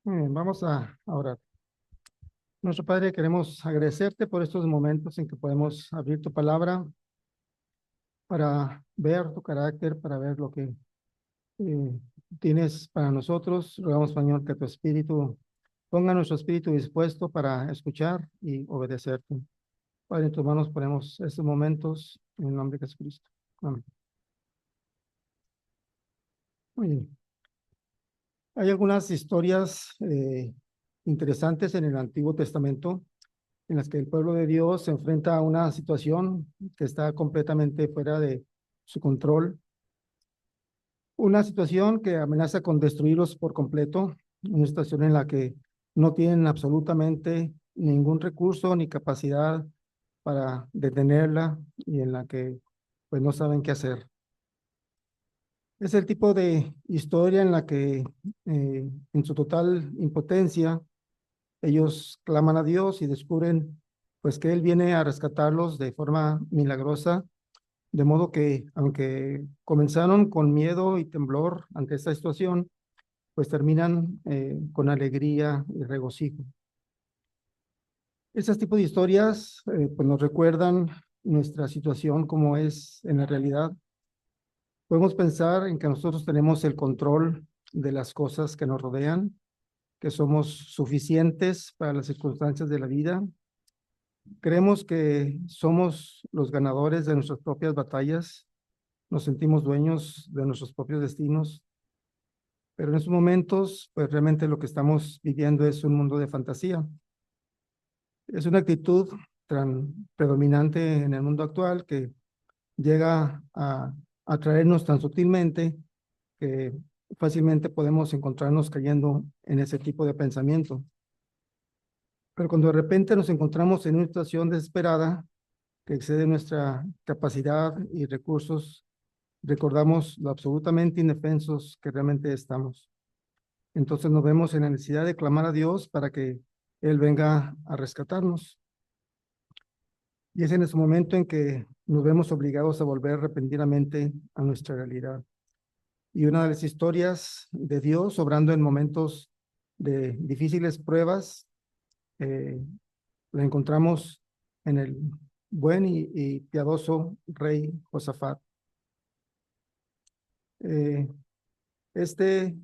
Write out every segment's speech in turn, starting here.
Muy bien, vamos a orar. Nuestro Padre, queremos agradecerte por estos momentos en que podemos abrir tu palabra para ver tu carácter, para ver lo que eh, tienes para nosotros. Rogamos, Señor, que tu espíritu ponga nuestro espíritu dispuesto para escuchar y obedecerte. Padre, en tus manos ponemos estos momentos en el nombre de Jesucristo. Amén. Muy bien. Hay algunas historias interesantes en el Antiguo Testamento en las que el pueblo de Dios se enfrenta a una situación que está completamente fuera de su control, una situación que amenaza con destruirlos por completo, una situación en la que no tienen absolutamente ningún recurso ni capacidad para detenerla y en la que pues no saben qué hacer. Es el tipo de historia en la que en su total impotencia ellos claman a Dios y descubren pues que Él viene a rescatarlos de forma milagrosa, de modo que aunque comenzaron con miedo y temblor ante esta situación, pues terminan con alegría y regocijo. Esos tipos de historias pues nos recuerdan nuestra situación como es en la realidad. Podemos pensar en que nosotros tenemos el control de las cosas que nos rodean, que somos suficientes para las circunstancias de la vida. Creemos que somos los ganadores de nuestras propias batallas, nos sentimos dueños de nuestros propios destinos, pero en estos momentos, pues realmente lo que estamos viviendo es un mundo de fantasía. Es una actitud tan predominante en el mundo actual que llega a atraernos tan sutilmente que fácilmente podemos encontrarnos cayendo en ese tipo de pensamiento. Pero cuando de repente nos encontramos en una situación desesperada que excede nuestra capacidad y recursos, recordamos lo absolutamente indefensos que realmente estamos. Entonces nos vemos en la necesidad de clamar a Dios para que Él venga a rescatarnos. Y es en ese momento en que nos vemos obligados a volver repentinamente a nuestra realidad. Y una de las historias de Dios obrando en momentos de difíciles pruebas, eh, la encontramos en el buen y piadoso rey Josafat. Eh, este,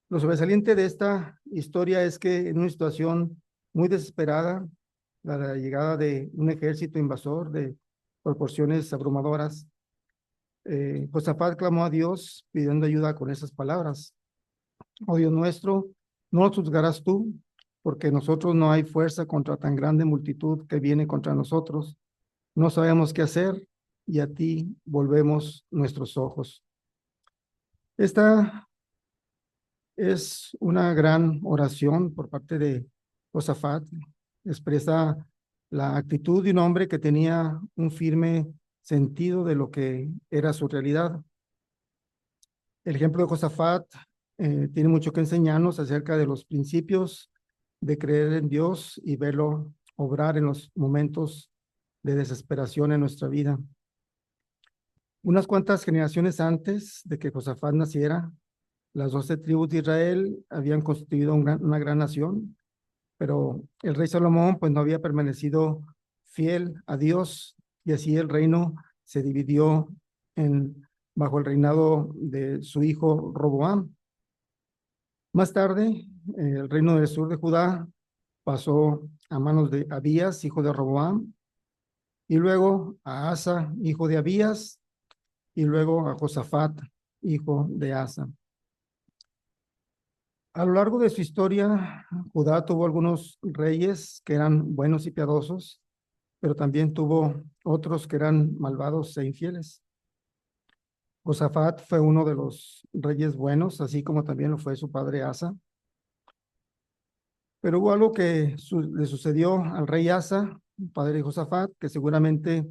lo sobresaliente de esta historia es que en una situación muy desesperada, la llegada de un ejército invasor de proporciones abrumadoras, Josafat clamó a Dios pidiendo ayuda con esas palabras. Oh Dios nuestro, no nos juzgarás tú, porque nosotros no hay fuerza contra tan grande multitud que viene contra nosotros. No sabemos qué hacer y a ti volvemos nuestros ojos. Esta es una gran oración por parte de Josafat. Expresa la actitud de un hombre que tenía un firme sentido de lo que era su realidad. El ejemplo de Josafat tiene mucho que enseñarnos acerca de los principios de creer en Dios y verlo obrar en los momentos de desesperación en nuestra vida. Unas cuantas generaciones antes de que Josafat naciera, las 12 tribus de Israel habían constituido una gran nación, pero el rey Salomón pues no había permanecido fiel a Dios y así el reino se dividió en, bajo el reinado de su hijo Roboam. Más tarde, el reino del sur de Judá pasó a manos de Abías, hijo de Roboam, y luego a Asa, hijo de Abías, y luego a Josafat, hijo de Asa. A lo largo de su historia, Judá tuvo algunos reyes que eran buenos y piadosos, pero también tuvo otros que eran malvados e infieles. Josafat fue uno de los reyes buenos, así como también lo fue su padre Asa. Pero hubo algo que le sucedió al rey Asa, padre de Josafat, que seguramente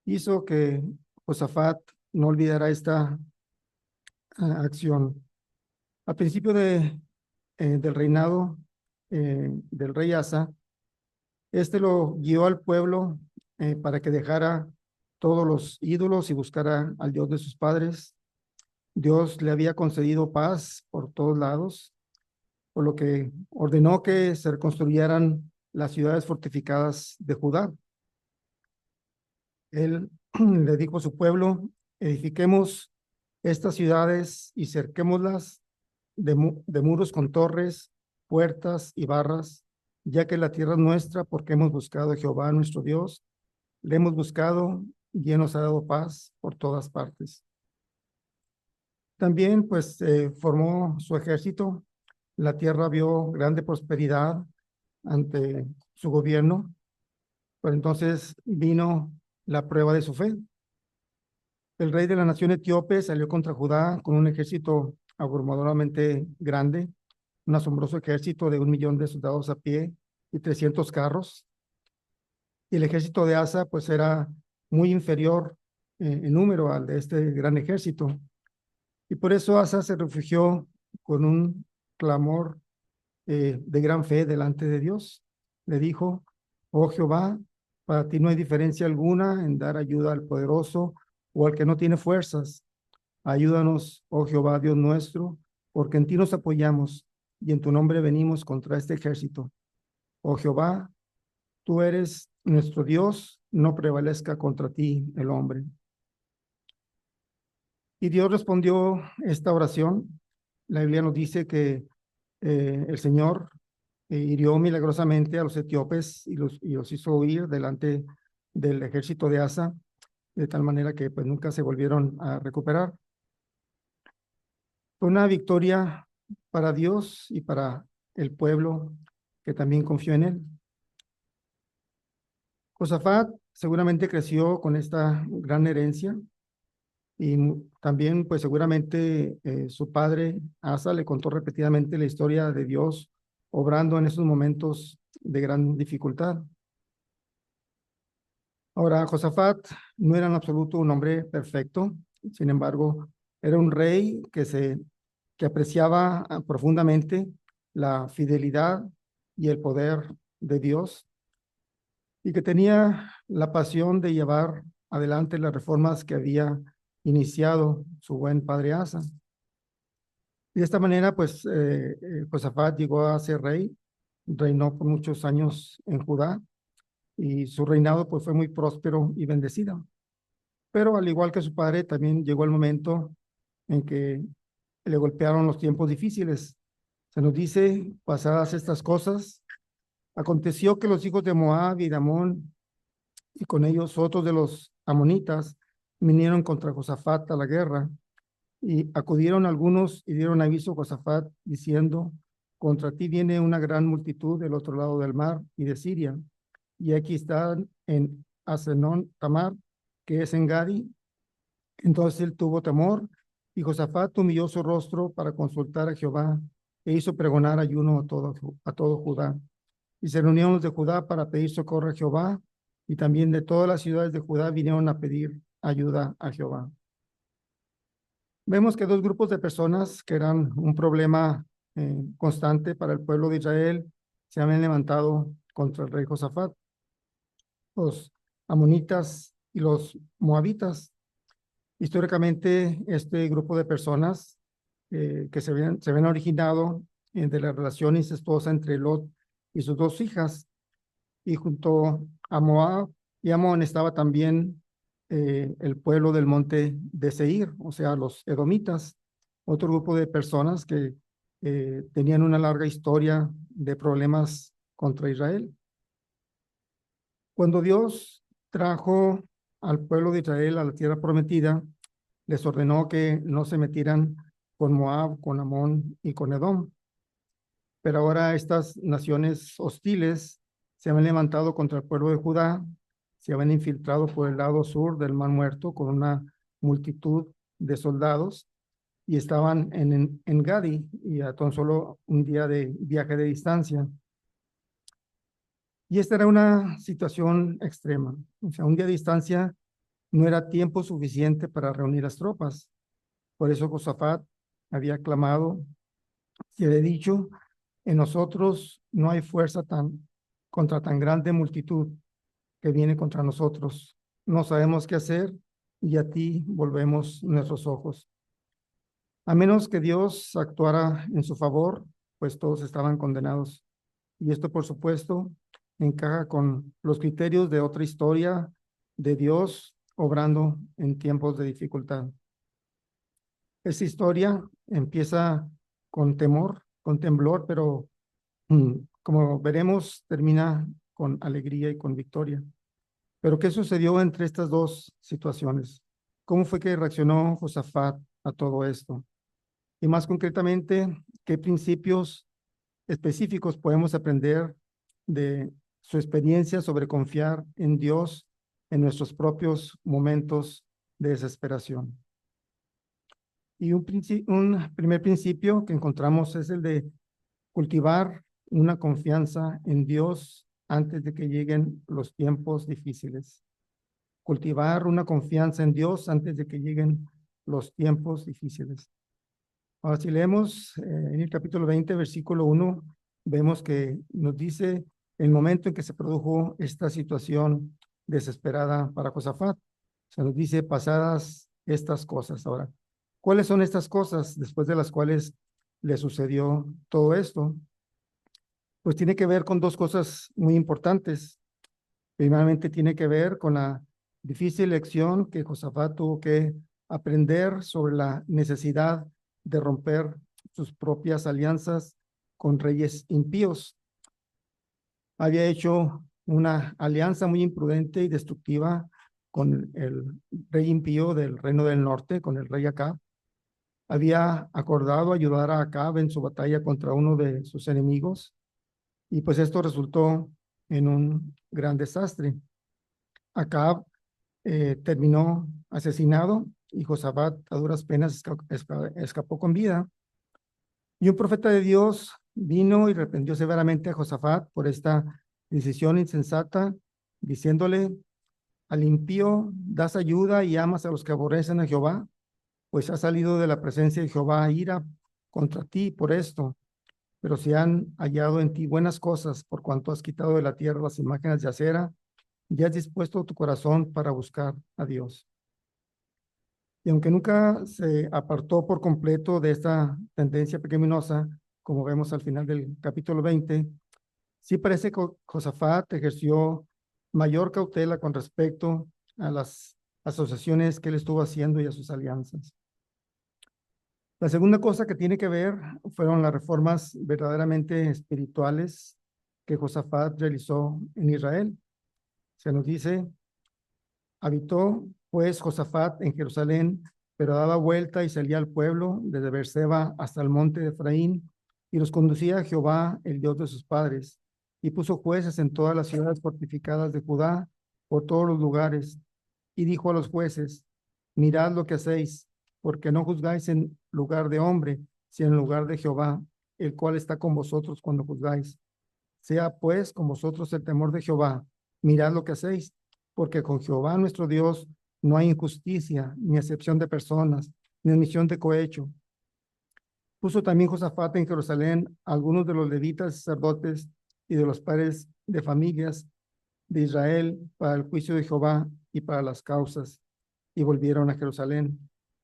hizo que Josafat no olvidara esta acción. Al principio del reinado del rey Asa, este lo guió al pueblo para que dejara todos los ídolos y buscara al Dios de sus padres. Dios le había concedido paz por todos lados, por lo que ordenó que se reconstruyeran las ciudades fortificadas de Judá. Él le dijo a su pueblo, edifiquemos estas ciudades y cerquémoslas de muros con torres, puertas y barras, ya que la tierra es nuestra, porque hemos buscado a Jehová nuestro Dios, le hemos buscado y Él nos ha dado paz por todas partes. También pues formó su ejército, la tierra vio grande prosperidad ante su gobierno, pero entonces vino la prueba de su fe. El rey de la nación etíope salió contra Judá con un ejército abrumadoramente grande, un asombroso ejército de 1 millón de soldados a pie y 300 carros. Y el ejército de Asa pues era muy inferior en número al de este gran ejército. Y por eso Asa se refugió con un clamor de gran fe delante de Dios. Le dijo, oh Jehová, para ti no hay diferencia alguna en dar ayuda al poderoso o al que no tiene fuerzas. Ayúdanos, oh Jehová, Dios nuestro, porque en ti nos apoyamos y en tu nombre venimos contra este ejército. Oh Jehová, tú eres nuestro Dios, no prevalezca contra ti el hombre. Y Dios respondió esta oración. La Biblia nos dice que el Señor hirió milagrosamente a los etíopes y los hizo huir delante del ejército de Asa, de tal manera que pues nunca se volvieron a recuperar. Fue una victoria para Dios y para el pueblo que también confió en él. Josafat seguramente creció con esta gran herencia y también pues seguramente su padre Asa le contó repetidamente la historia de Dios obrando en esos momentos de gran dificultad. Ahora, Josafat no era en absoluto un hombre perfecto, sin embargo, era un rey que apreciaba profundamente la fidelidad y el poder de Dios y que tenía la pasión de llevar adelante las reformas que había iniciado su buen padre Asa. Y de esta manera, pues, Josafat llegó a ser rey, reinó por muchos años en Judá y su reinado pues fue muy próspero y bendecido. Pero al igual que su padre, también llegó el momento en que le golpearon los tiempos difíciles. Se nos dice, pasadas estas cosas, aconteció que los hijos de Moab y de Amón, y con ellos otros de los amonitas, vinieron contra Josafat a la guerra, y acudieron algunos y dieron aviso a Josafat, diciendo, contra ti viene una gran multitud del otro lado del mar y de Siria, y aquí están en Asenón Tamar, que es en Gadi. Entonces él tuvo temor, y Josafat humilló su rostro para consultar a Jehová, e hizo pregonar ayuno a todo Judá. Y se reunieron los de Judá para pedir socorro a Jehová, y también de todas las ciudades de Judá vinieron a pedir ayuda a Jehová. Vemos que dos grupos de personas que eran un problema constante para el pueblo de Israel se habían levantado contra el rey Josafat, los amonitas y los moabitas. Históricamente, este grupo de personas que se habían originado de la relación incestuosa entre Lot y sus dos hijas, y junto a Moab y Amón estaba también el pueblo del monte de Seir, o sea, los edomitas, otro grupo de personas que tenían una larga historia de problemas contra Israel. Cuando Dios trajo al pueblo de Israel a la tierra prometida, les ordenó que no se metieran con Moab, con Amón y con Edom. Pero ahora estas naciones hostiles se habían levantado contra el pueblo de Judá, se habían infiltrado por el lado sur del Mar Muerto con una multitud de soldados y estaban en Gadi y a tan solo un día de viaje de distancia. Y esta era una situación extrema. O sea, un día de distancia no era tiempo suficiente para reunir las tropas. Por eso Josafat había clamado y había dicho, en nosotros no hay fuerza contra tan grande multitud que viene contra nosotros. No sabemos qué hacer y a ti volvemos nuestros ojos. A menos que Dios actuara en su favor, pues todos estaban condenados. Y esto, por supuesto, encaja con los criterios de otra historia de Dios obrando en tiempos de dificultad. Esta historia empieza con temor, con temblor, pero como veremos, termina con alegría y con victoria. Pero ¿qué sucedió entre estas dos situaciones? ¿Cómo fue que reaccionó Josafat a todo esto? Y más concretamente, ¿qué principios específicos podemos aprender de su experiencia sobre confiar en Dios en nuestros propios momentos de desesperación? Y un primer principio que encontramos es el de cultivar una confianza en Dios antes de que lleguen los tiempos difíciles. Cultivar una confianza en Dios antes de que lleguen los tiempos difíciles. Ahora, si leemos en el capítulo 20, versículo 1, vemos que nos dice el momento en que se produjo esta situación desesperada para Josafat. Se nos dice pasadas estas cosas. Ahora, ¿cuáles son estas cosas después de las cuales le sucedió todo esto? Pues tiene que ver con dos cosas muy importantes. Primeramente tiene que ver con la difícil lección que Josafat tuvo que aprender sobre la necesidad de romper sus propias alianzas con reyes impíos. Había hecho una alianza muy imprudente y destructiva con el rey impío del reino del norte, con el rey Acab. Había acordado ayudar a Acab en su batalla contra uno de sus enemigos, y pues esto resultó en un gran desastre. Acab terminó asesinado y Josafat a duras penas escapó con vida. Y un profeta de Dios vino y reprendió severamente a Josafat por esta decisión insensata, diciéndole: al impío das ayuda y amas a los que aborrecen a Jehová, pues ha salido de la presencia de Jehová ira contra ti por esto. Pero si han hallado en ti buenas cosas, por cuanto has quitado de la tierra las imágenes de acera, ya has dispuesto tu corazón para buscar a Dios. Y aunque nunca se apartó por completo de esta tendencia pecaminosa, como vemos al final del capítulo 20, sí parece que Josafat ejerció mayor cautela con respecto a las asociaciones que él estuvo haciendo y a sus alianzas. La segunda cosa que tiene que ver fueron las reformas verdaderamente espirituales que Josafat realizó en Israel. Se nos dice: habitó pues Josafat en Jerusalén, pero daba vuelta y salía al pueblo desde Beerseba hasta el monte de Efraín, y los conducía a Jehová, el Dios de sus padres, y puso jueces en todas las ciudades fortificadas de Judá, por todos los lugares, y dijo a los jueces: mirad lo que hacéis, porque no juzgáis en lugar de hombre, sino en lugar de Jehová, el cual está con vosotros cuando juzgáis. Sea pues con vosotros el temor de Jehová. Mirad lo que hacéis, porque con Jehová nuestro Dios no hay injusticia, ni excepción de personas, ni admisión de cohecho. Puso también Josafat en Jerusalén a algunos de los levitas sacerdotes y de los padres de familias de Israel para el juicio de Jehová y para las causas, y volvieron a Jerusalén.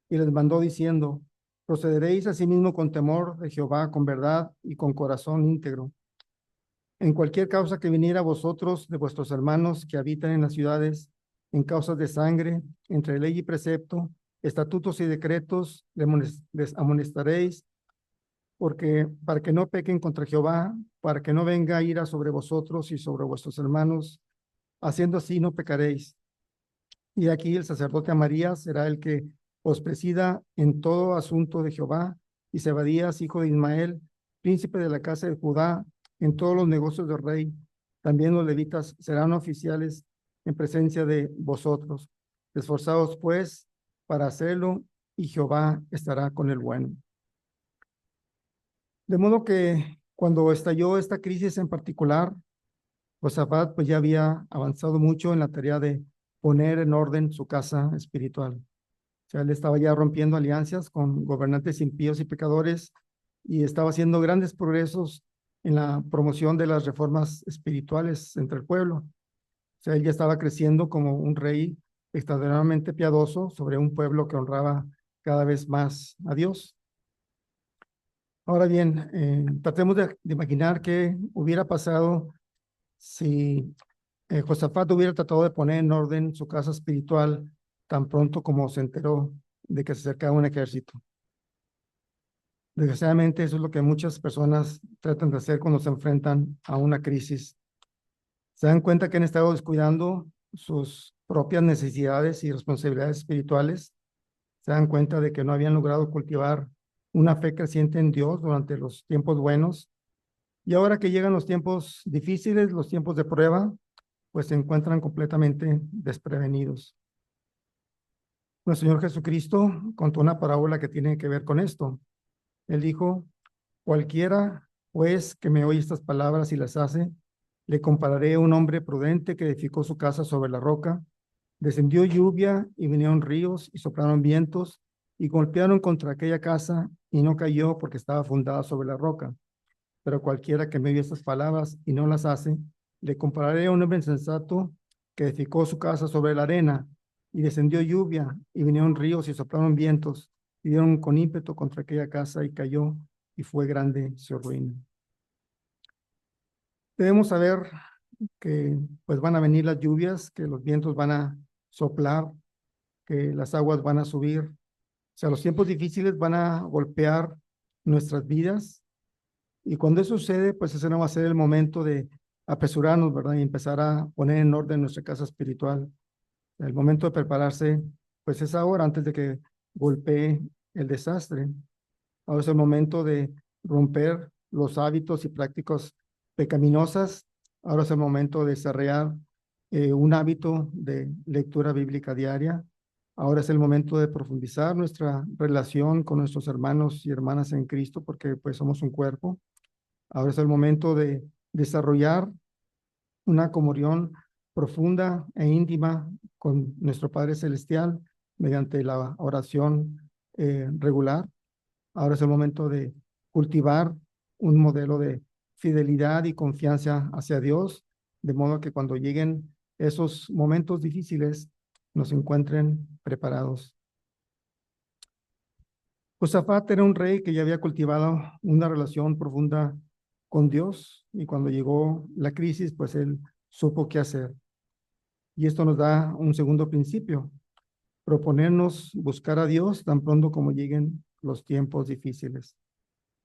Y les mandó diciendo: procederéis asimismo con temor de Jehová, con verdad y con corazón íntegro en cualquier causa que viniera a vosotros de vuestros hermanos que habitan en las ciudades, en causas de sangre, entre ley y precepto, estatutos y decretos, les amonestaréis, porque para que no pequen contra Jehová, para que no venga ira sobre vosotros y sobre vuestros hermanos, haciendo así no pecaréis. Y aquí el sacerdote Amarías será el que os presida en todo asunto de Jehová, y Zebadías, hijo de Ismael, príncipe de la casa de Judá, en todos los negocios del rey. También los levitas serán oficiales en presencia de vosotros. Esforzaos pues para hacerlo, y Jehová estará con el bueno. De modo que cuando estalló esta crisis en particular, Josafat pues ya había avanzado mucho en la tarea de poner en orden su casa espiritual. O sea, él estaba ya rompiendo alianzas con gobernantes impíos y pecadores, y estaba haciendo grandes progresos en la promoción de las reformas espirituales entre el pueblo. O sea, él ya estaba creciendo como un rey extraordinariamente piadoso sobre un pueblo que honraba cada vez más a Dios. Ahora bien, tratemos de imaginar qué hubiera pasado si Josafat hubiera tratado de poner en orden su casa espiritual tan pronto como se enteró de que se acercaba un ejército. Desgraciadamente, eso es lo que muchas personas tratan de hacer cuando se enfrentan a una crisis. Se dan cuenta que han estado descuidando sus propias necesidades y responsabilidades espirituales. Se dan cuenta de que no habían logrado cultivar una fe creciente en Dios durante los tiempos buenos. Y ahora que llegan los tiempos difíciles, los tiempos de prueba, pues se encuentran completamente desprevenidos. Nuestro Señor Jesucristo contó una parábola que tiene que ver con esto. Él dijo, cualquiera, pues, que me oye estas palabras y las hace, le compararé a un hombre prudente que edificó su casa sobre la roca. Descendió lluvia y vinieron ríos y soplaron vientos y golpearon contra aquella casa y no cayó porque estaba fundada sobre la roca. Pero cualquiera que me oye estas palabras y no las hace, le compararé a un hombre insensato que edificó su casa sobre la arena y descendió lluvia y vinieron ríos y soplaron vientos y dieron con ímpetu contra aquella casa y cayó y fue grande su ruina. Debemos saber que pues van a venir las lluvias, que los vientos van a soplar, que las aguas van a subir. O sea, los tiempos difíciles van a golpear nuestras vidas y cuando eso sucede, pues ese no va a ser el momento de apresurarnos, ¿verdad? Y empezar a poner en orden nuestra casa espiritual. El momento de prepararse, pues es ahora, antes de que golpee el desastre. Ahora es el momento de romper los hábitos y prácticas pecaminosas. Ahora es el momento de desarrollar un hábito de lectura bíblica diaria. Ahora es el momento de profundizar nuestra relación con nuestros hermanos y hermanas en Cristo, porque pues somos un cuerpo. Ahora es el momento de desarrollar una comunión profunda e íntima con nuestro Padre Celestial mediante la oración regular. Ahora es el momento de cultivar un modelo de fidelidad y confianza hacia Dios, de modo que cuando lleguen esos momentos difíciles nos encuentren preparados. Josafat era un rey que ya había cultivado una relación profunda con Dios y cuando llegó la crisis, pues él supo qué hacer. Y esto nos da un segundo principio, proponernos buscar a Dios tan pronto como lleguen los tiempos difíciles.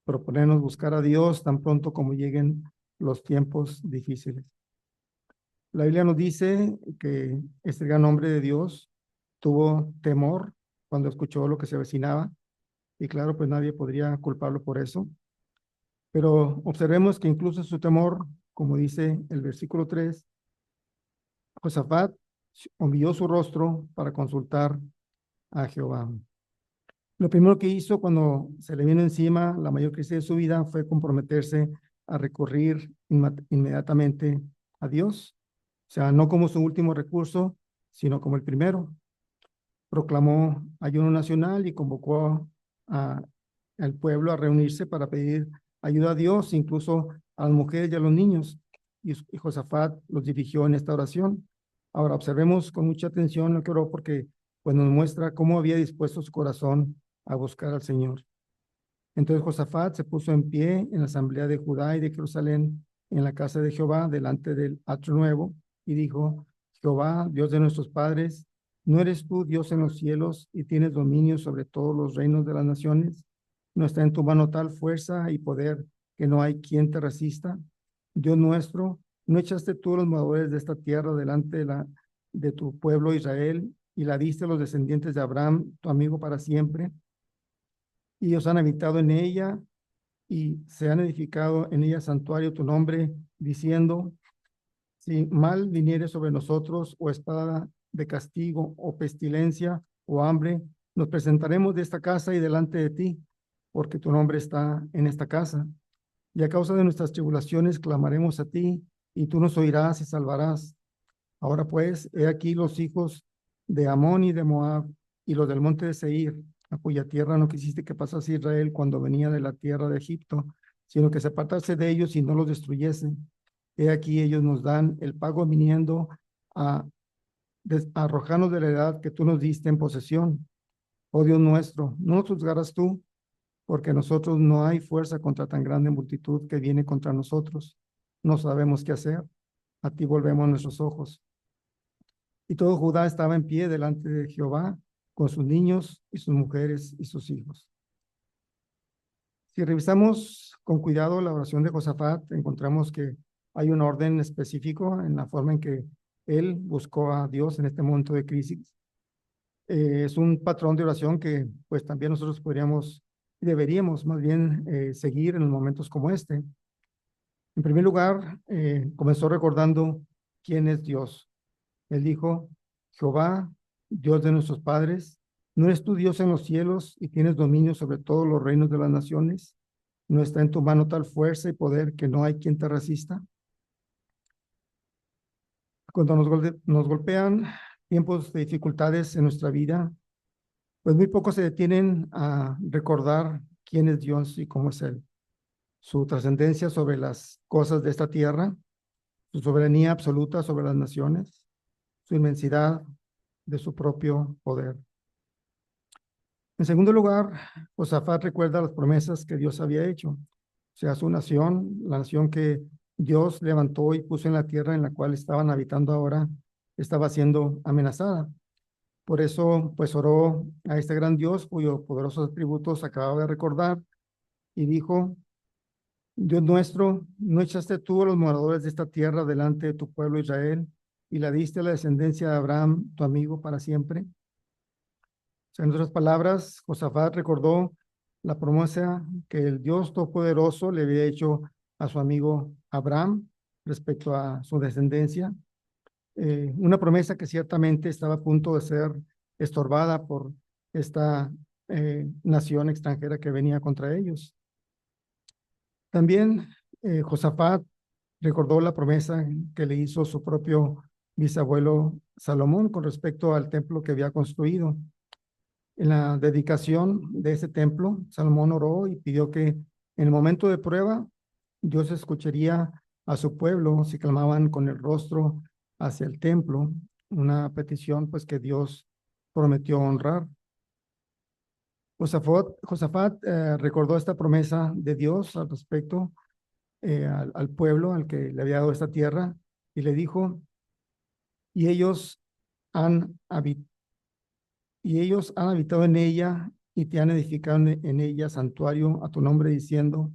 Proponernos buscar a Dios tan pronto como lleguen los tiempos difíciles. La Biblia nos dice que este gran hombre de Dios tuvo temor cuando escuchó lo que se avecinaba y claro, pues nadie podría culparlo por eso. Pero observemos que incluso su temor, como dice el versículo 3, Josafat envió su rostro para consultar a Jehová. Lo primero que hizo cuando se le vino encima la mayor crisis de su vida fue comprometerse a recurrir inmediatamente a Dios. O sea, no como su último recurso, sino como el primero. Proclamó ayuno nacional y convocó al pueblo a reunirse para pedir ayuda a Dios, incluso a las mujeres y a los niños. Y Josafat los dirigió en esta oración. Ahora observemos con mucha atención lo que oró porque pues, nos muestra cómo había dispuesto su corazón a buscar al Señor. Entonces Josafat se puso en pie en la asamblea de Judá y de Jerusalén, en la casa de Jehová, delante del atrio nuevo, y dijo, Jehová, Dios de nuestros padres, ¿no eres tú Dios en los cielos y tienes dominio sobre todos los reinos de las naciones? ¿No está en tu mano tal fuerza y poder que no hay quien te resista? Dios nuestro, ¿no echaste tú los moradores de esta tierra delante de tu pueblo Israel y la diste a los descendientes de Abraham, tu amigo para siempre? Y ellos han habitado en ella y se han edificado en ella santuario tu nombre, diciendo, si mal viniere sobre nosotros, o espada de castigo, o pestilencia, o hambre, nos presentaremos de esta casa y delante de ti, porque tu nombre está en esta casa. Y a causa de nuestras tribulaciones clamaremos a ti, y tú nos oirás y salvarás. Ahora pues, he aquí los hijos de Amón y de Moab, y los del monte de Seir, a cuya tierra no quisiste que pasase Israel cuando venía de la tierra de Egipto, sino que se apartase de ellos y no los destruyese. He aquí ellos nos dan el pago viniendo a arrojarnos de la edad que tú nos diste en posesión. Oh Dios nuestro, ¿no nos juzgarás tú? porque nosotros no hay fuerza contra tan grande multitud que viene contra nosotros. No sabemos qué hacer. A ti volvemos nuestros ojos. Y todo Judá estaba en pie delante de Jehová, con sus niños y sus mujeres y sus hijos. Si revisamos con cuidado la oración de Josafat, encontramos que hay un orden específico en la forma en que él buscó a Dios en este momento de crisis. Es un patrón de oración que pues también nosotros podríamos, deberíamos más bien seguir en los momentos como este. En primer lugar, comenzó recordando quién es Dios. Él dijo, Jehová, Dios de nuestros padres, ¿no eres tú Dios en los cielos y tienes dominio sobre todos los reinos de las naciones? ¿No está en tu mano tal fuerza y poder que no hay quien te resista? Cuando nos golpean tiempos de dificultades en nuestra vida, pues muy pocos se detienen a recordar quién es Dios y cómo es Él, su trascendencia sobre las cosas de esta tierra, su soberanía absoluta sobre las naciones, su inmensidad de su propio poder. En segundo lugar, Josafat recuerda las promesas que Dios había hecho, o sea, su nación, la nación que Dios levantó y puso en la tierra en la cual estaban habitando ahora, estaba siendo amenazada. Por eso, pues oró a este gran Dios, cuyos poderosos atributos acababa de recordar, y dijo, Dios nuestro, ¿no echaste tú a los moradores de esta tierra delante de tu pueblo Israel y la diste a la descendencia de Abraham, tu amigo, para siempre? O sea, en otras palabras, Josafat recordó la promesa que el Dios Todopoderoso le había hecho a su amigo Abraham respecto a su descendencia, una promesa que ciertamente estaba a punto de ser estorbada por esta nación extranjera que venía contra ellos. También Josafat recordó la promesa que le hizo su propio bisabuelo Salomón con respecto al templo que había construido. En la dedicación de ese templo, Salomón oró y pidió que en el momento de prueba Dios escucharía a su pueblo si clamaban con el rostro hacia el templo, una petición pues que Dios prometió honrar. Josafat recordó esta promesa de Dios al respecto al pueblo al que le había dado esta tierra y le dijo, y ellos han habitado y ellos han habitado en ella y te han edificado en ella santuario a tu nombre, diciendo,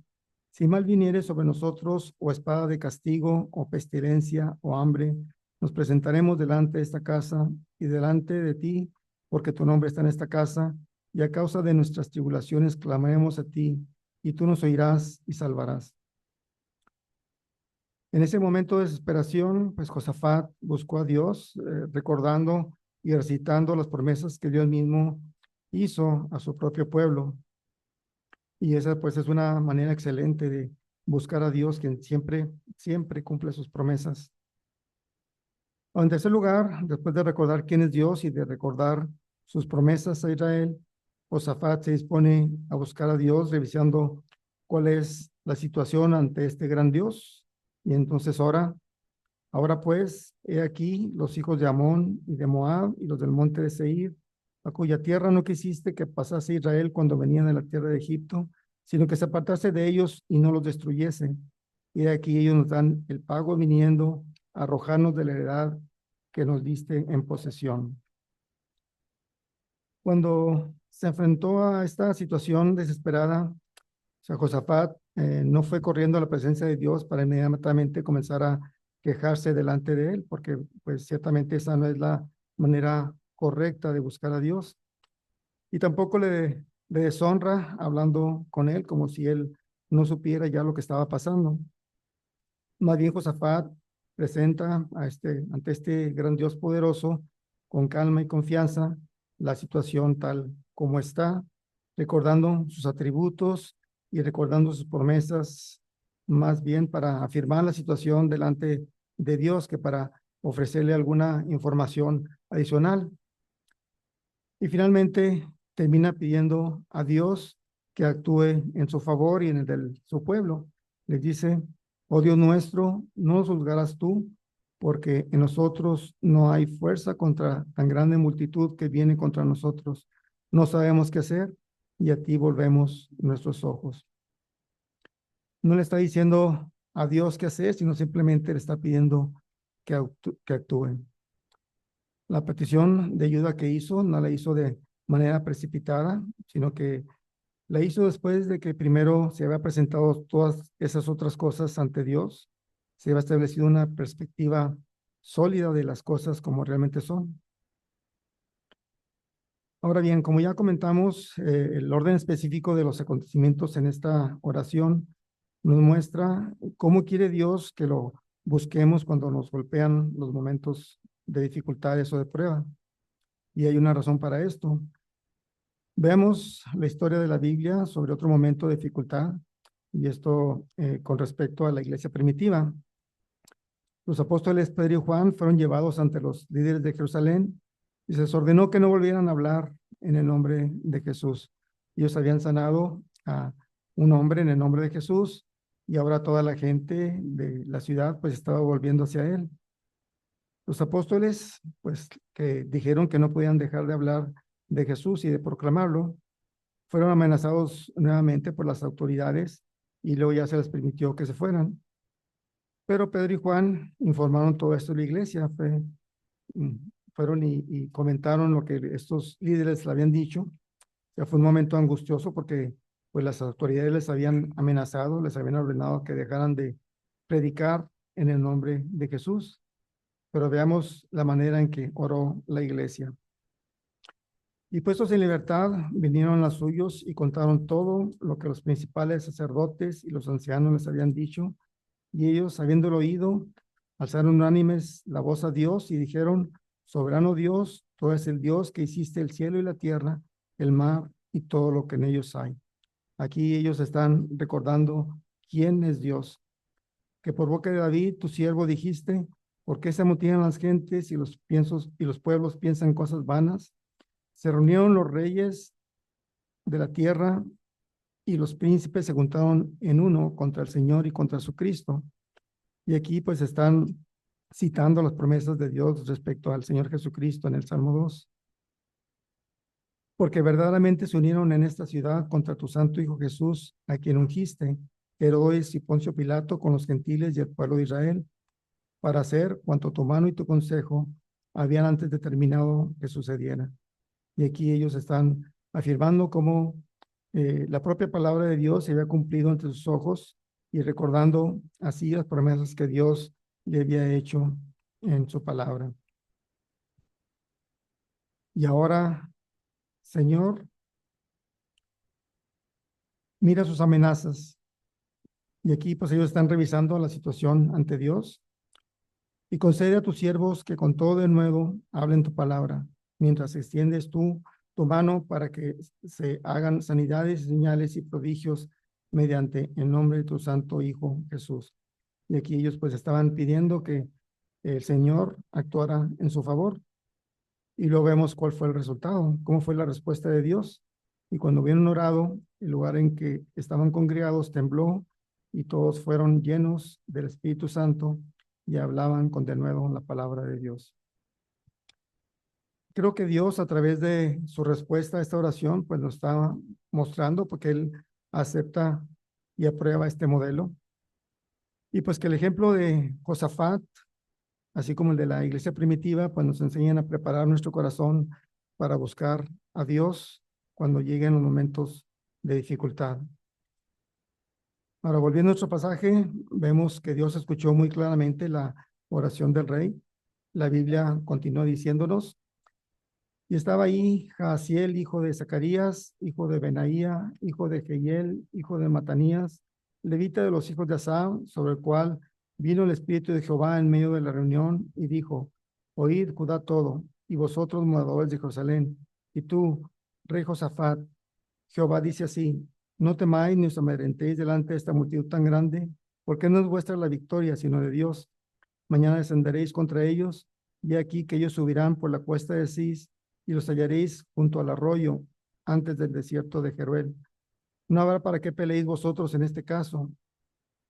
si mal viniere sobre nosotros, o espada de castigo, o pestilencia, o hambre, nos presentaremos delante de esta casa y delante de ti, porque tu nombre está en esta casa, y a causa de nuestras tribulaciones clamaremos a ti, y tú nos oirás y salvarás. En ese momento de desesperación, pues Josafat buscó a Dios, recordando y recitando las promesas que Dios mismo hizo a su propio pueblo. Y esa pues es una manera excelente de buscar a Dios, quien siempre cumple sus promesas. En tercer lugar, después de recordar quién es Dios y de recordar sus promesas a Israel, Josafat se dispone a buscar a Dios, revisando cuál es la situación ante este gran Dios. Y entonces ahora pues, he aquí los hijos de Amón y de Moab y los del monte de Seir, a cuya tierra no quisiste que pasase Israel cuando venían de la tierra de Egipto, sino que se apartase de ellos y no los destruyese. Y de aquí ellos nos dan el pago viniendo a arrojarnos de la heredad que nos diste en posesión. Cuando se enfrentó a esta situación desesperada, o sea, Josafat no fue corriendo a la presencia de Dios para inmediatamente comenzar a quejarse delante de él, porque pues ciertamente esa no es la manera correcta de buscar a Dios. Y tampoco le deshonra hablando con él como si él no supiera ya lo que estaba pasando. Más bien Josafat presenta ante este gran Dios poderoso, con calma y confianza, la situación tal como está, recordando sus atributos y recordando sus promesas, más bien para afirmar la situación delante de Dios que para ofrecerle alguna información adicional. Y finalmente termina pidiendo a Dios que actúe en su favor y en el de su pueblo. Les dice, oh Dios nuestro, no nos juzgarás tú, porque en nosotros no hay fuerza contra tan grande multitud que viene contra nosotros. No sabemos qué hacer. y a ti volvemos nuestros ojos. No le está diciendo a Dios qué hacer, sino simplemente le está pidiendo que actúen. La petición de ayuda que hizo no la hizo de manera precipitada, sino que la hizo después de que primero se había presentado todas esas otras cosas ante Dios, se había establecido una perspectiva sólida de las cosas como realmente son. Ahora bien, como ya comentamos, el orden específico de los acontecimientos en esta oración nos muestra cómo quiere Dios que lo busquemos cuando nos golpean los momentos de dificultades o de prueba. Y hay una razón para esto. Veamos la historia de la Biblia sobre otro momento de dificultad, y esto con respecto a la iglesia primitiva. Los apóstoles Pedro y Juan fueron llevados ante los líderes de Jerusalén y se les ordenó que no volvieran a hablar en el nombre de Jesús. Ellos habían sanado a un hombre en el nombre de Jesús y ahora toda la gente de la ciudad pues estaba volviendo hacia él. Los apóstoles pues que dijeron que no podían dejar de hablar de Jesús y de proclamarlo, fueron amenazados nuevamente por las autoridades y luego ya se les permitió que se fueran. Pero Pedro y Juan informaron todo esto a la iglesia, fueron y comentaron lo que estos líderes le habían dicho. Ya fue un momento angustioso porque pues las autoridades les habían amenazado, les habían ordenado que dejaran de predicar en el nombre de Jesús. Pero veamos la manera en que oró la iglesia. Y puestos en libertad, vinieron los suyos y contaron todo lo que los principales sacerdotes y los ancianos les habían dicho. Y ellos, habiéndolo oído, alzaron unánimes la voz a Dios y dijeron: Soberano Dios, tú eres el Dios que hiciste el cielo y la tierra, el mar y todo lo que en ellos hay. Aquí ellos están recordando quién es Dios, que por boca de David, tu siervo, dijiste: ¿por qué se amotinan las gentes y los pueblos piensan cosas vanas? Se reunieron los reyes de la tierra y los príncipes se juntaron en uno contra el Señor y contra su Cristo. Y aquí pues están citando las promesas de Dios respecto al Señor Jesucristo en el Salmo 2. Porque verdaderamente se unieron en esta ciudad contra tu santo Hijo Jesús, a quien ungiste, Herodes y Poncio Pilato, con los gentiles y el pueblo de Israel, para hacer cuanto tu mano y tu consejo habían antes determinado que sucediera. Y aquí ellos están afirmando cómo la propia palabra de Dios se había cumplido ante sus ojos y recordando así las promesas que Dios le había hecho en su palabra. Y ahora, Señor, mira sus amenazas. Y aquí pues ellos están revisando la situación ante Dios y concede a tus siervos que con todo de nuevo hablen tu palabra, mientras extiendes tú tu mano para que se hagan sanidades, señales y prodigios mediante el nombre de tu santo Hijo Jesús. Y aquí ellos pues estaban pidiendo que el Señor actuara en su favor. Y luego vemos cuál fue el resultado, cómo fue la respuesta de Dios. Y cuando hubieron orado, el lugar en que estaban congregados tembló y todos fueron llenos del Espíritu Santo y hablaban con denuedo la palabra de Dios. Creo que Dios, a través de su respuesta a esta oración, pues nos está mostrando porque Él acepta y aprueba este modelo. Y pues que el ejemplo de Josafat, así como el de la iglesia primitiva, pues nos enseñan a preparar nuestro corazón para buscar a Dios cuando lleguen los momentos de dificultad. Ahora, volviendo a nuestro pasaje, vemos que Dios escuchó muy claramente la oración del rey. La Biblia continúa diciéndonos: y estaba ahí Jaasiel, hijo de Zacarías, hijo de Benaía, hijo de Jehiel, hijo de Matanías, levita de los hijos de Asaf, sobre el cual vino el Espíritu de Jehová en medio de la reunión y dijo: Oíd, Judá todo, y vosotros moradores de Jerusalén, y tú, rey Josafat, Jehová dice así: no temáis ni os amedrentéis delante de esta multitud tan grande, porque no es vuestra la victoria, sino de Dios. Mañana descenderéis contra ellos, y aquí que ellos subirán por la cuesta de Cis, y los hallaréis junto al arroyo, antes del desierto de Jeruel. No habrá para qué peleéis vosotros en este caso.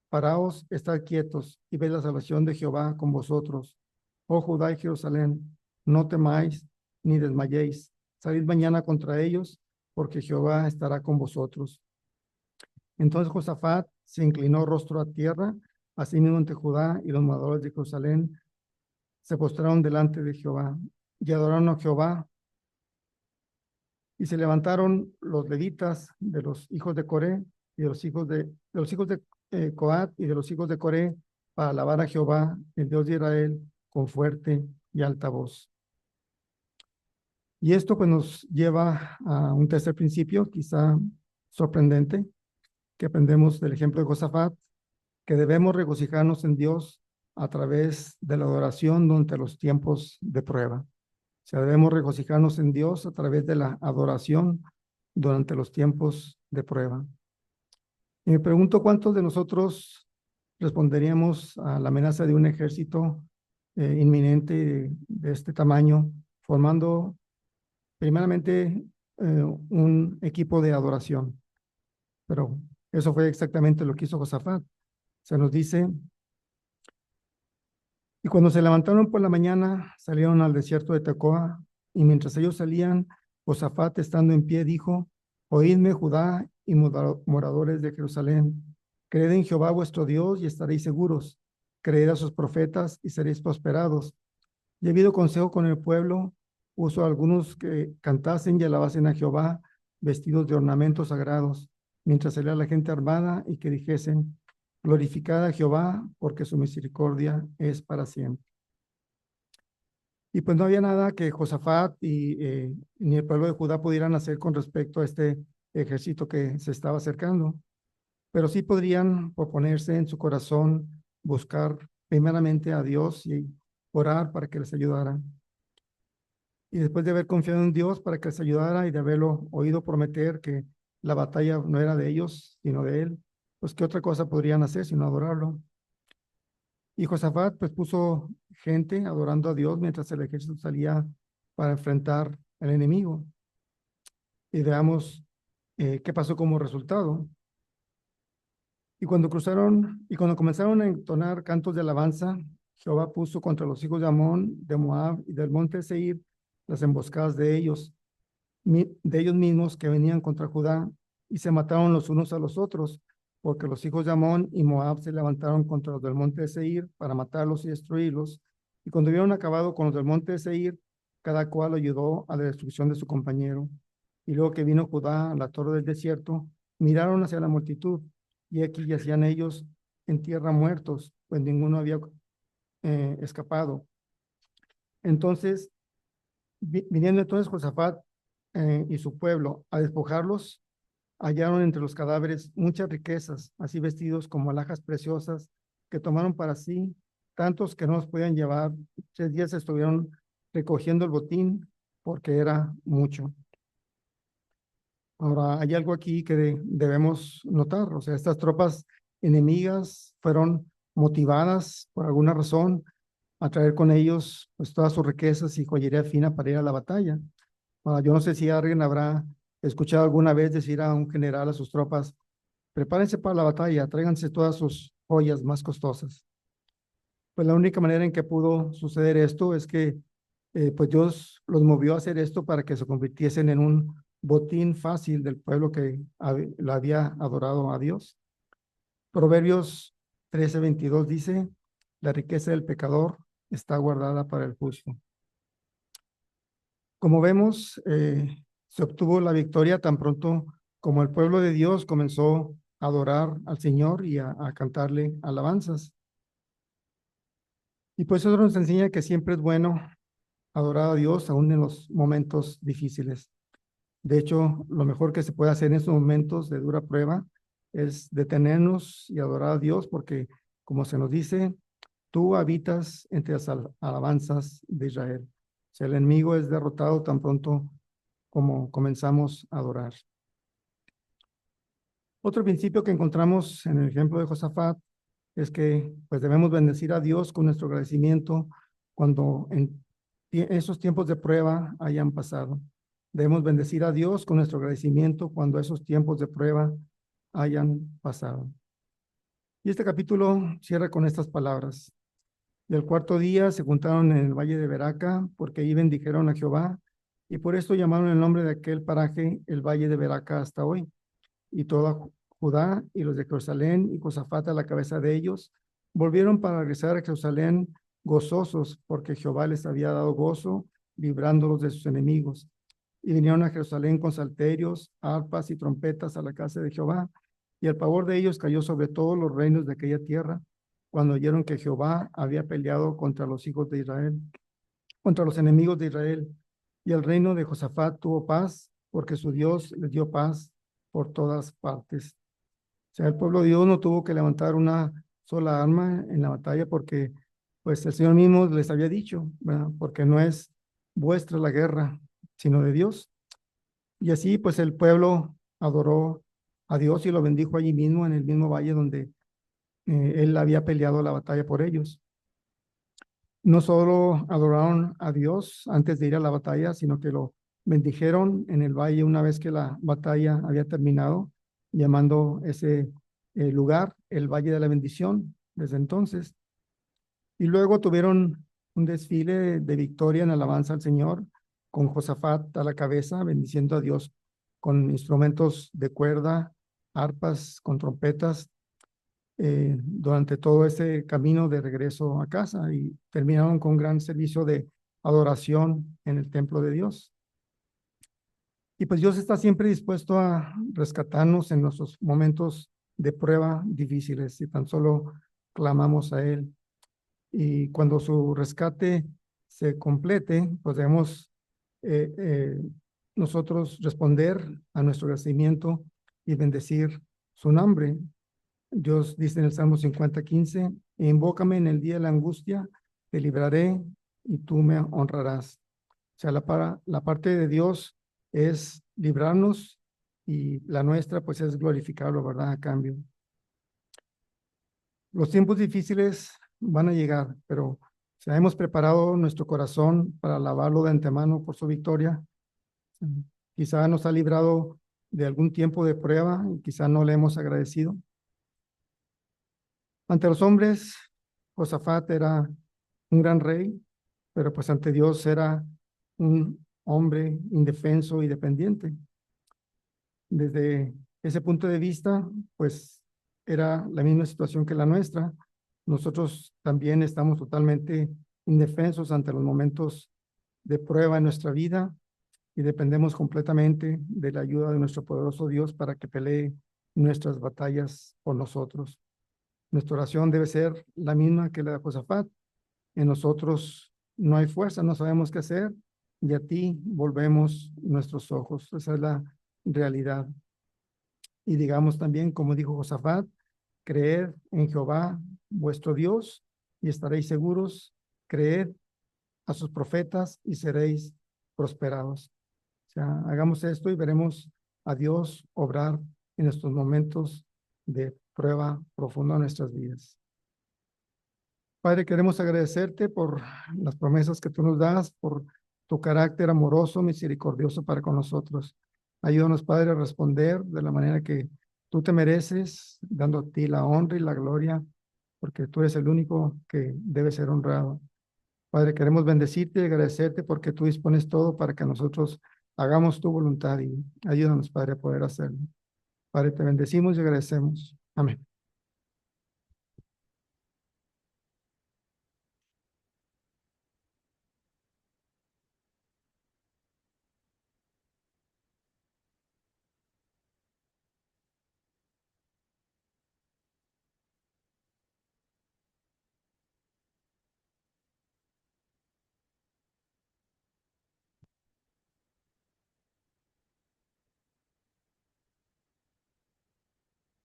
Paraos, estad quietos, y ved la salvación de Jehová con vosotros. Oh Judá y Jerusalén, no temáis ni desmayéis. Salid mañana contra ellos, porque Jehová estará con vosotros. Entonces Josafat se inclinó rostro a tierra, asimismo ante Judá, y los moradores de Jerusalén se postraron delante de Jehová y adoraron a Jehová. Y se levantaron los levitas de los hijos de Coré y de los hijos de Coat y de los hijos de Coré para alabar a Jehová, el Dios de Israel, con fuerte y alta voz. Y esto pues nos lleva a un tercer principio, quizá sorprendente, que aprendemos del ejemplo de Josafat, que debemos regocijarnos en Dios a través de la adoración durante los tiempos de prueba. O sea, debemos regocijarnos en Dios a través de la adoración durante los tiempos de prueba. Y me pregunto cuántos de nosotros responderíamos a la amenaza de un ejército inminente de este tamaño, formando primeramente un equipo de adoración. Pero eso fue exactamente lo que hizo Josafat. Se nos dice, y cuando se levantaron por la mañana, salieron al desierto de Tecoa, y mientras ellos salían, Josafat, estando en pie, dijo, oídme, Judá y moradores de Jerusalén, creed en Jehová vuestro Dios y estaréis seguros, creed a sus profetas y seréis prosperados. Y he habido consejo con el pueblo, puso a algunos que cantasen y alabasen a Jehová, vestidos de ornamentos sagrados, mientras salía la gente armada, y que dijesen, glorificad a Jehová, porque su misericordia es para siempre. Y pues no había nada que Josafat ni el pueblo de Judá pudieran hacer con respecto a este ejército que se estaba acercando, pero sí podrían proponerse en su corazón buscar primeramente a Dios y orar para que les ayudara. Y después de haber confiado en Dios para que les ayudara y de haberlo oído prometer que la batalla no era de ellos, sino de Él, pues ¿qué otra cosa podrían hacer sino adorarlo? Y Josafat pues puso gente adorando a Dios mientras el ejército salía para enfrentar al enemigo. Y veamos qué pasó como resultado. Y cuando comenzaron a entonar cantos de alabanza, Jehová puso contra los hijos de Amón, de Moab y del monte Seir las emboscadas de ellos mismos que venían contra Judá, y se mataron los unos a los otros, porque los hijos de Amón y Moab se levantaron contra los del monte de Seir para matarlos y destruirlos. Y cuando hubieron acabado con los del monte de Seir, cada cual ayudó a la destrucción de su compañero. Y luego que vino Judá a la torre del desierto, miraron hacia la multitud, y aquí yacían ellos en tierra muertos, pues ninguno había escapado. Entonces, viniendo entonces Josafat y su pueblo a despojarlos, hallaron entre los cadáveres muchas riquezas, así vestidos como alhajas preciosas, que tomaron para sí, tantos que no los podían llevar. 3 días estuvieron recogiendo el botín, porque era mucho. Ahora, hay algo aquí que debemos notar, o sea, estas tropas enemigas fueron motivadas por alguna razón a traer con ellos pues todas sus riquezas y joyería fina para ir a la batalla. Yo no sé si alguien habrá escuchado alguna vez decir a un general a sus tropas, prepárense para la batalla, tráiganse todas sus joyas más costosas. Pues la única manera en que pudo suceder esto es que pues Dios los movió a hacer esto para que se convirtiesen en un botín fácil del pueblo que lo había adorado a Dios. Proverbios 13:22 dice, la riqueza del pecador está guardada para el justo. Como vemos, se obtuvo la victoria tan pronto como el pueblo de Dios comenzó a adorar al Señor y a cantarle alabanzas. Y pues eso nos enseña que siempre es bueno adorar a Dios aún en los momentos difíciles. De hecho, lo mejor que se puede hacer en estos momentos de dura prueba es detenernos y adorar a Dios, porque como se nos dice, tú habitas entre las alabanzas de Israel. O sea, el enemigo es derrotado tan pronto como comenzamos a adorar. Otro principio que encontramos en el ejemplo de Josafat es que pues debemos bendecir a Dios con nuestro agradecimiento cuando en esos tiempos de prueba hayan pasado. Debemos bendecir a Dios con nuestro agradecimiento cuando esos tiempos de prueba hayan pasado. Y este capítulo cierra con estas palabras. Y el cuarto día se juntaron en el valle de Beraca, porque ahí bendijeron a Jehová, Y por esto llamaron el nombre de aquel paraje el Valle de Beraca hasta hoy. Y toda Judá y los de Jerusalén y Josafat a la cabeza de ellos volvieron para regresar a Jerusalén gozosos, porque Jehová les había dado gozo, librándolos de sus enemigos. Y vinieron a Jerusalén con salterios, arpas y trompetas a la casa de Jehová. Y el pavor de ellos cayó sobre todos los reinos de aquella tierra, cuando oyeron que Jehová había peleado contra los hijos de Israel, contra los enemigos de Israel. Y el reino de Josafat tuvo paz, porque su Dios les dio paz por todas partes. O sea, el pueblo de Dios no tuvo que levantar una sola arma en la batalla, porque pues el Señor mismo les había dicho, ¿verdad? Porque no es vuestra la guerra, sino de Dios. Y así pues el pueblo adoró a Dios y lo bendijo allí mismo, en el mismo valle donde él había peleado la batalla por ellos. No solo adoraron a Dios antes de ir a la batalla, sino que lo bendijeron en el valle una vez que la batalla había terminado, llamando ese lugar el Valle de la Bendición desde entonces. Y luego tuvieron un desfile de victoria en alabanza al Señor, con Josafat a la cabeza, bendiciendo a Dios con instrumentos de cuerda, arpas, con trompetas, durante todo ese camino de regreso a casa, y terminaron con un gran servicio de adoración en el templo de Dios. Y pues Dios está siempre dispuesto a rescatarnos en nuestros momentos de prueba difíciles, si tan solo clamamos a Él. Y cuando su rescate se complete, pues debemos eh, eh, nosotros responder a nuestro agradecimiento y bendecir su nombre. Dios dice en el Salmo 50:15, invócame en el día de la angustia, te libraré y tú me honrarás. O sea, la parte de Dios es librarnos, y la nuestra pues es glorificarlo, ¿verdad? A cambio. Los tiempos difíciles van a llegar, pero si hemos preparado nuestro corazón para alabarlo de antemano por su victoria, quizá nos ha librado de algún tiempo de prueba y quizá no le hemos agradecido. Ante los hombres, Josafat era un gran rey, pero pues ante Dios era un hombre indefenso y dependiente. Desde ese punto de vista, pues era la misma situación que la nuestra. Nosotros también estamos totalmente indefensos ante los momentos de prueba en nuestra vida, y dependemos completamente de la ayuda de nuestro poderoso Dios para que pelee nuestras batallas por nosotros. Nuestra oración debe ser la misma que la de Josafat. En nosotros no hay fuerza, no sabemos qué hacer, y a ti volvemos nuestros ojos. Esa es la realidad. Y digamos también, como dijo Josafat, creed en Jehová vuestro Dios y estaréis seguros, creed a sus profetas y seréis prosperados. O sea, hagamos esto y veremos a Dios obrar en estos momentos de prueba profunda en nuestras vidas. Padre, queremos agradecerte por las promesas que tú nos das, por tu carácter amoroso, misericordioso para con nosotros. Ayúdanos, Padre, a responder de la manera que tú te mereces, dando a ti la honra y la gloria, porque tú eres el único que debe ser honrado. Padre, queremos bendecirte y agradecerte porque tú dispones todo para que nosotros hagamos tu voluntad, y ayúdanos, Padre, a poder hacerlo. Padre, te bendecimos y agradecemos. Amén.